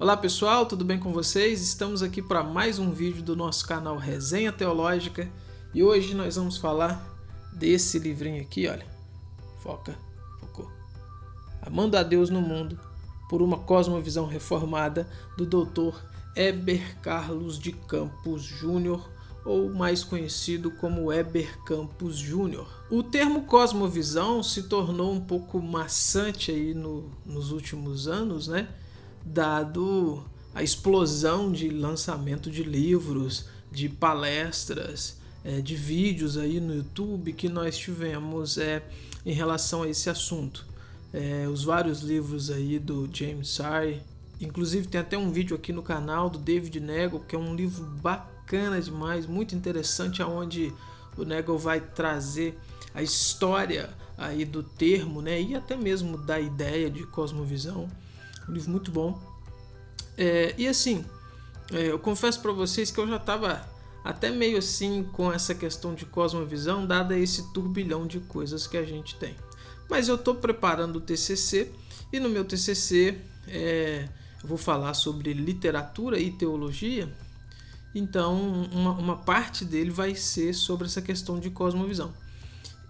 Olá pessoal, tudo bem com vocês? Estamos aqui para mais um vídeo do nosso canal Resenha Teológica e hoje nós vamos falar desse livrinho aqui, olha. Focou. Amando a Deus no Mundo por uma cosmovisão reformada do Dr. Heber Carlos de Campos Júnior, ou mais conhecido como Heber Campos Júnior. O termo cosmovisão se tornou um pouco maçante aí nos últimos anos, né? Dado a explosão de lançamento de livros, de palestras, de vídeos aí no YouTube que nós tivemos em relação a esse assunto. Os vários livros aí do James Sire, inclusive tem até um vídeo aqui no canal do David Neagle, que é um livro bacana demais, muito interessante, onde o Neagle vai trazer a história aí do termo, né, e até mesmo da ideia de cosmovisão. Um livro muito bom. E assim, eu confesso para vocês que eu já estava até meio assim com essa questão de cosmovisão, dada esse turbilhão de coisas que a gente tem. Mas eu estou preparando o TCC e no meu TCC eu vou falar sobre literatura e teologia. Então uma parte dele vai ser sobre essa questão de cosmovisão.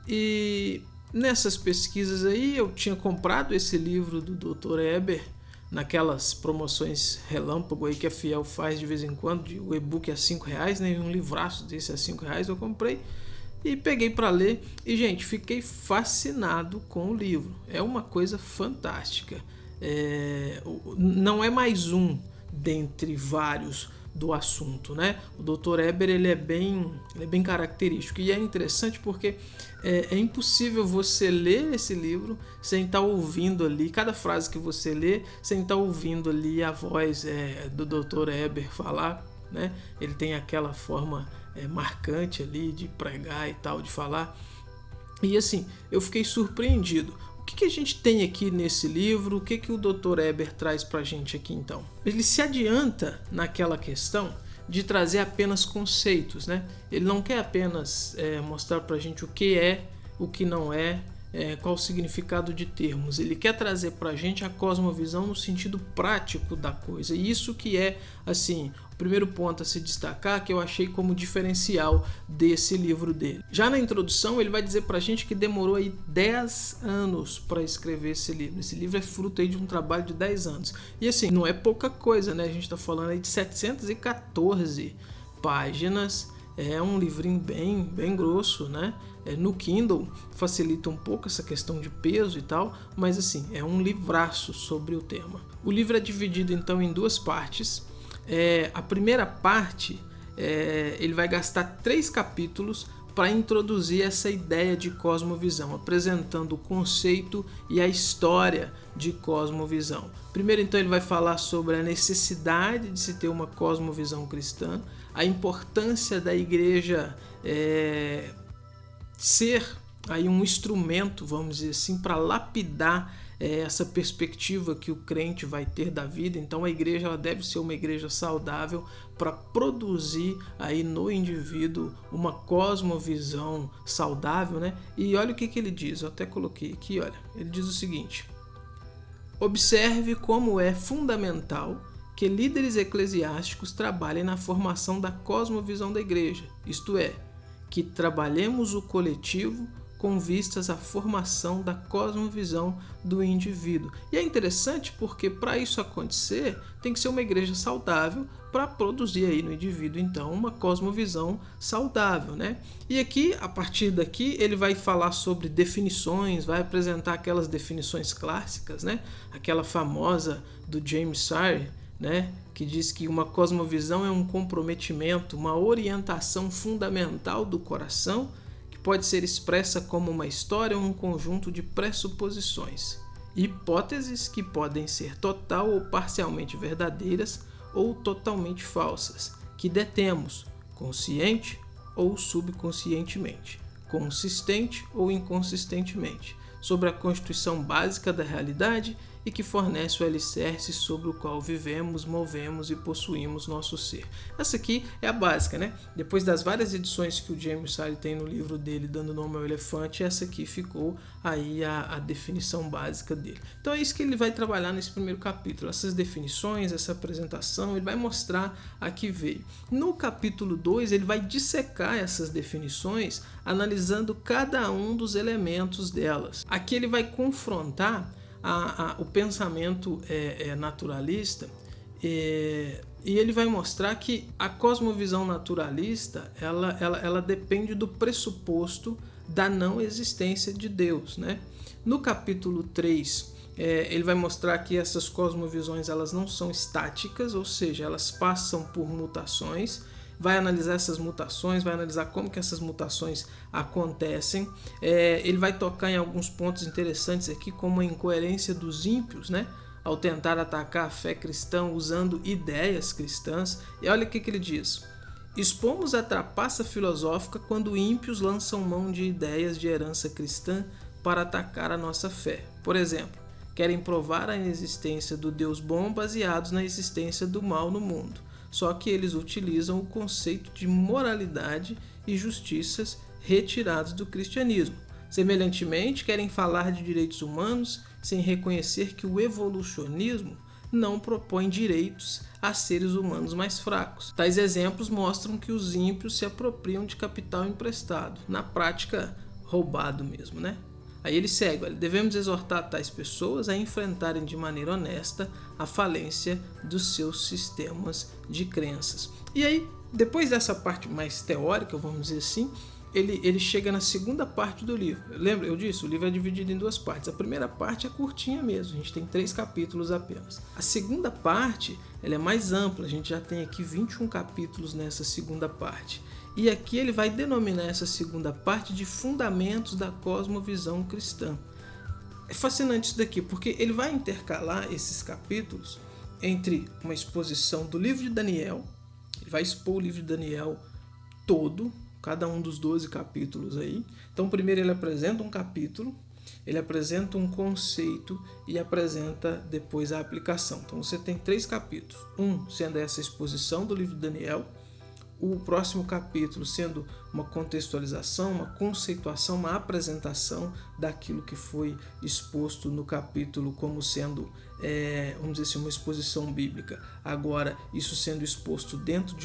E nessas pesquisas aí eu tinha comprado esse livro do Dr. Heber naquelas promoções relâmpago aí que a Fiel faz de vez em quando, o e-book é R$5, né? Um livraço desse é R$5, eu comprei e peguei para ler e, gente, fiquei fascinado com o livro. É uma coisa fantástica. Não é mais um dentre vários do assunto, né? O Dr. Heber ele é bem característico e é interessante porque é impossível você ler esse livro sem estar ouvindo ali cada frase que você lê, sem estar ouvindo ali a voz do Dr. Heber falar, né? Ele tem aquela forma marcante ali de pregar e tal, de falar. E assim, eu fiquei surpreendido. O que a gente tem aqui nesse livro? O que o Dr. Heber traz para a gente aqui então? Ele se adianta naquela questão de trazer apenas conceitos, né? Ele não quer apenas mostrar para a gente o que é, o que não é, qual o significado de termos. Ele quer trazer para a gente a cosmovisão no sentido prático da coisa. E isso que é, assim, o primeiro ponto a se destacar, que eu achei como diferencial desse livro dele. Já na introdução, ele vai dizer para a gente que demorou aí 10 anos para escrever esse livro. Esse livro é fruto aí de um trabalho de 10 anos. E assim, não é pouca coisa, né? A gente está falando aí de 714 páginas. É um livrinho bem grosso, né? No Kindle facilita um pouco essa questão de peso e tal, mas assim, é um livraço sobre o tema. O livro é dividido então em duas partes. A primeira parte, ele vai gastar 3 capítulos para introduzir essa ideia de cosmovisão, apresentando o conceito e a história de cosmovisão. Primeiro, então, ele vai falar sobre a necessidade de se ter uma cosmovisão cristã, a importância da igreja ser aí um instrumento, vamos dizer assim, para lapidar essa perspectiva que o crente vai ter da vida. Então a igreja ela deve ser uma igreja saudável para produzir aí no indivíduo uma cosmovisão saudável, né? E olha o que ele diz, eu até coloquei aqui, olha, ele diz o seguinte: observe como é fundamental que líderes eclesiásticos trabalhem na formação da cosmovisão da igreja, isto é, que trabalhemos o coletivo com vistas à formação da cosmovisão do indivíduo. E é interessante porque para isso acontecer tem que ser uma igreja saudável para produzir aí no indivíduo então uma cosmovisão saudável, né? E aqui, a partir daqui, ele vai falar sobre definições, vai apresentar aquelas definições clássicas, né? Aquela famosa do James Sire, né, que diz que uma cosmovisão é um comprometimento, uma orientação fundamental do coração que pode ser expressa como uma história ou um conjunto de pressuposições, hipóteses que podem ser total ou parcialmente verdadeiras ou totalmente falsas, que detemos, consciente ou subconscientemente, consistente ou inconsistentemente, sobre a constituição básica da realidade e que fornece o alicerce sobre o qual vivemos, movemos e possuímos nosso ser. Essa aqui é a básica, né? Depois das várias edições que o James Sire tem no livro dele, dando nome ao elefante, essa aqui ficou aí a definição básica dele. Então é isso que ele vai trabalhar nesse primeiro capítulo, essas definições, essa apresentação, ele vai mostrar a que veio. No capítulo 2, ele vai dissecar essas definições, analisando cada um dos elementos delas. Aqui ele vai confrontar o pensamento naturalista e ele vai mostrar que a cosmovisão naturalista ela depende do pressuposto da não existência de Deus, né? No capítulo 3, ele vai mostrar que essas cosmovisões elas não são estáticas, ou seja, elas passam por mutações. Vai analisar essas mutações, vai analisar como que essas mutações acontecem. Ele vai tocar em alguns pontos interessantes aqui, como a incoerência dos ímpios, né? Ao tentar atacar a fé cristã usando ideias cristãs. E olha o que ele diz: expomos a trapaça filosófica quando ímpios lançam mão de ideias de herança cristã para atacar a nossa fé. Por exemplo, querem provar a inexistência do Deus bom baseados na existência do mal no mundo. Só que eles utilizam o conceito de moralidade e justiças retirados do cristianismo. Semelhantemente, querem falar de direitos humanos sem reconhecer que o evolucionismo não propõe direitos a seres humanos mais fracos. Tais exemplos mostram que os ímpios se apropriam de capital emprestado, na prática roubado mesmo, né? Aí ele segue: olha, devemos exortar tais pessoas a enfrentarem de maneira honesta a falência dos seus sistemas de crenças. E aí, depois dessa parte mais teórica, vamos dizer assim, ele chega na segunda parte do livro. Lembra, eu disse, o livro é dividido em duas partes. A primeira parte é curtinha mesmo, a gente tem 3 capítulos apenas. A segunda parte, ela é mais ampla, a gente já tem aqui 21 capítulos nessa segunda parte. E aqui ele vai denominar essa segunda parte de fundamentos da cosmovisão cristã. É fascinante isso daqui, porque ele vai intercalar esses capítulos entre uma exposição do livro de Daniel. Ele vai expor o livro de Daniel todo, cada um dos 12 capítulos aí. Então primeiro ele apresenta um capítulo, ele apresenta um conceito e apresenta depois a aplicação. Então você tem 3 capítulos, um sendo essa exposição do livro de Daniel, o próximo capítulo sendo uma contextualização, uma conceituação, uma apresentação daquilo que foi exposto no capítulo como sendo, vamos dizer assim, uma exposição bíblica. Agora, isso sendo exposto dentro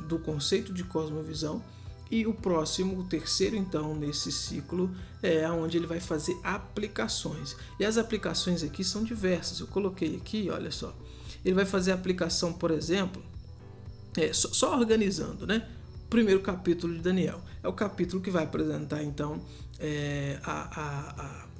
do conceito de cosmovisão. E o próximo, o terceiro então, nesse ciclo, é onde ele vai fazer aplicações. E as aplicações aqui são diversas. Eu coloquei aqui, olha só. Ele vai fazer aplicação, por exemplo, só organizando, né? O primeiro capítulo de Daniel é o capítulo que vai apresentar então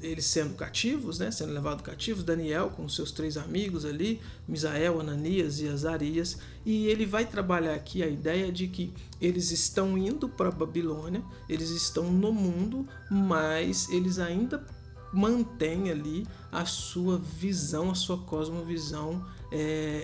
eles sendo cativos, né? Sendo levados cativos, Daniel com seus 3 amigos ali, Misael, Ananias e Azarias, e ele vai trabalhar aqui a ideia de que eles estão indo para a Babilônia, eles estão no mundo, mas eles ainda mantêm ali a sua visão, a sua cosmovisão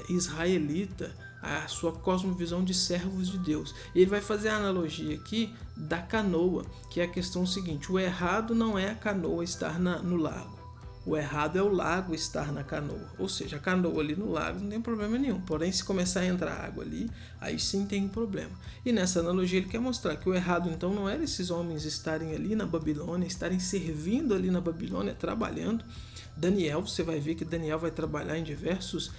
israelita, a sua cosmovisão de servos de Deus. E ele vai fazer a analogia aqui da canoa, que é a questão seguinte: o errado não é a canoa estar no lago, o errado é o lago estar na canoa. Ou seja, a canoa ali no lago não tem problema nenhum, porém se começar a entrar água ali, aí sim tem um problema. E nessa analogia ele quer mostrar que o errado então não era esses homens estarem ali na Babilônia, estarem servindo ali na Babilônia, trabalhando. Daniel, você vai ver que Daniel vai trabalhar em diversos,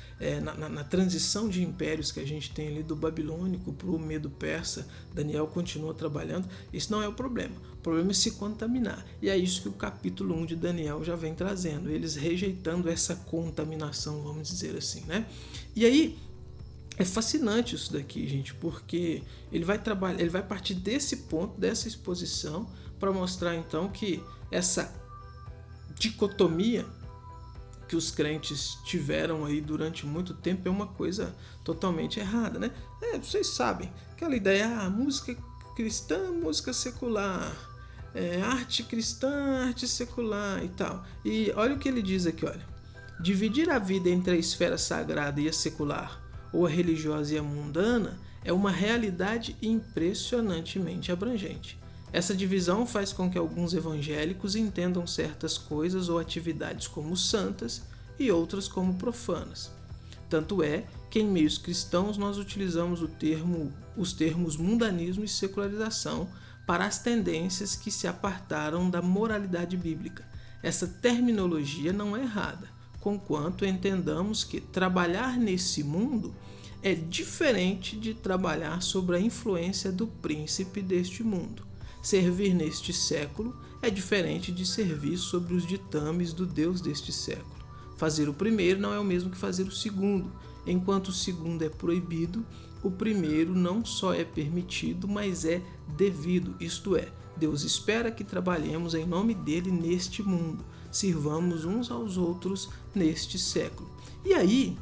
na transição de impérios que a gente tem ali do babilônico para o medo-persa. Daniel continua trabalhando. Isso não é o problema. O problema é se contaminar. E é isso que o capítulo 1 de Daniel já vem trazendo. Eles rejeitando essa contaminação, vamos dizer assim, né? E aí, é fascinante isso daqui, gente, porque ele vai partir desse ponto, dessa exposição, para mostrar então que essa dicotomia que os crentes tiveram aí durante muito tempo é uma coisa totalmente errada, né? Vocês sabem, aquela ideia, música cristã, música secular, arte cristã, arte secular e tal. E olha o que ele diz aqui, olha: dividir a vida entre a esfera sagrada e a secular, ou a religiosa e a mundana, é uma realidade impressionantemente abrangente. Essa divisão faz com que alguns evangélicos entendam certas coisas ou atividades como santas e outras como profanas. Tanto é que em meios cristãos nós utilizamos os termos mundanismo e secularização para as tendências que se apartaram da moralidade bíblica. Essa terminologia não é errada, conquanto entendamos que trabalhar nesse mundo é diferente de trabalhar sob a influência do príncipe deste mundo. Servir neste século é diferente de servir sobre os ditames do Deus deste século. Fazer o primeiro não é o mesmo que fazer o segundo. Enquanto o segundo é proibido, o primeiro não só é permitido, mas é devido. Isto é, Deus espera que trabalhemos em nome dele neste mundo, sirvamos uns aos outros neste século. E aí,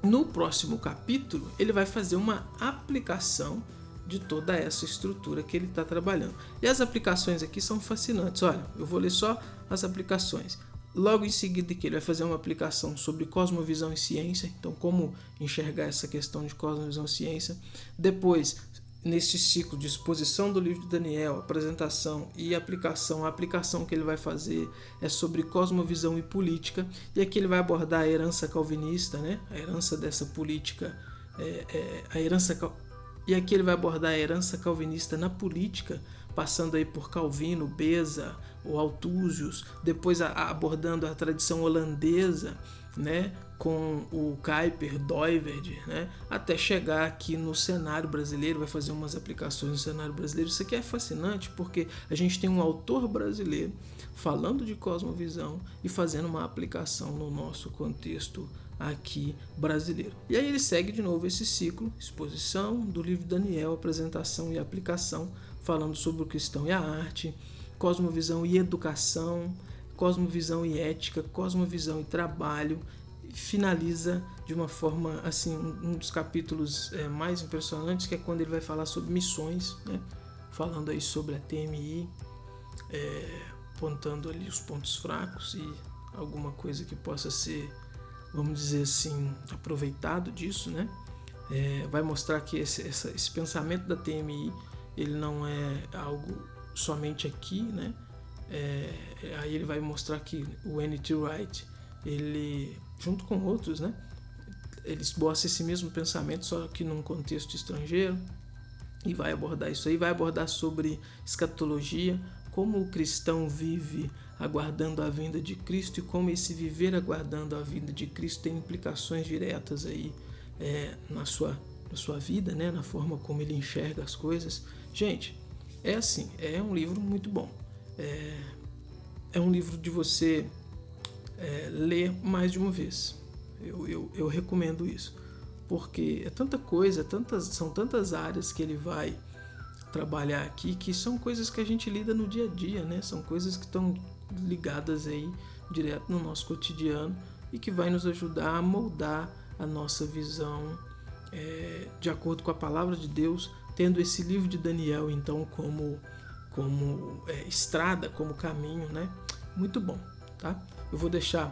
no próximo capítulo, ele vai fazer uma aplicação de toda essa estrutura que ele está trabalhando. E as aplicações aqui são fascinantes. Olha, eu vou ler só as aplicações. Logo em seguida que ele vai fazer uma aplicação sobre cosmovisão e ciência, então como enxergar essa questão de cosmovisão e ciência. Depois, nesse ciclo de exposição do livro de Daniel, apresentação e aplicação, a aplicação que ele vai fazer é sobre cosmovisão e política, e aqui ele vai abordar a herança calvinista, né? A herança dessa política, e aqui ele vai abordar a herança calvinista na política, passando aí por Calvino, Beza, o Althusius, depois abordando a tradição holandesa, né, com o Kuyper, Dooyeweerd, né, até chegar aqui no cenário brasileiro, vai fazer umas aplicações no cenário brasileiro. Isso aqui é fascinante porque a gente tem um autor brasileiro falando de cosmovisão e fazendo uma aplicação no nosso contexto aqui brasileiro. E aí ele segue de novo esse ciclo, exposição do livro de Daniel, apresentação e aplicação, falando sobre o cristão e a arte, cosmovisão e educação, cosmovisão e ética, cosmovisão e trabalho. E finaliza de uma forma, assim, um dos capítulos mais impressionantes, que é quando ele vai falar sobre missões, né? Falando aí sobre a TMI, apontando ali os pontos fracos e alguma coisa que possa ser, vamos dizer assim, aproveitado disso, né? Vai mostrar que esse pensamento da TMI, ele não é algo somente aqui, né? Aí ele vai mostrar que o N.T. Wright, ele, junto com outros, né? Ele esboça esse mesmo pensamento, só que num contexto estrangeiro, e vai abordar isso aí, vai abordar sobre escatologia, como o cristão vive aguardando a vinda de Cristo e como esse viver aguardando a vinda de Cristo tem implicações diretas aí na sua vida, né? Na forma como ele enxerga as coisas. Gente, é assim, é um livro muito bom. É um livro de você ler mais de uma vez. Eu recomendo isso, porque é tanta coisa, são tantas áreas que ele vai trabalhar aqui, que são coisas que a gente lida no dia a dia, né? São coisas que estão ligadas aí direto no nosso cotidiano e que vai nos ajudar a moldar a nossa visão de acordo com a palavra de Deus, tendo esse livro de Daniel então como estrada, como caminho, né? Muito bom, tá? Eu vou deixar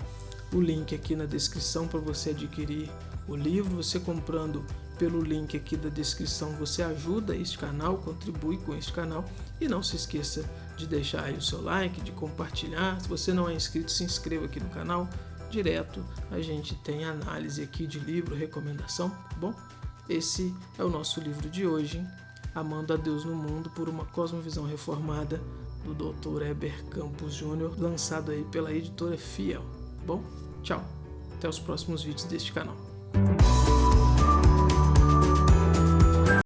o link aqui na descrição para você adquirir o livro. Você comprando pelo link aqui da descrição, você ajuda este canal, contribui com este canal, e não se esqueça de deixar aí o seu like, de compartilhar. Se você não é inscrito, se inscreva aqui no canal. Direto a gente tem análise aqui de livro, recomendação, tá bom? Esse é o nosso livro de hoje, Amando a Deus no Mundo por uma Cosmovisão Reformada, do Dr. Heber Campos Júnior, lançado aí pela editora Fiel. Bom, tchau, até os próximos vídeos deste canal.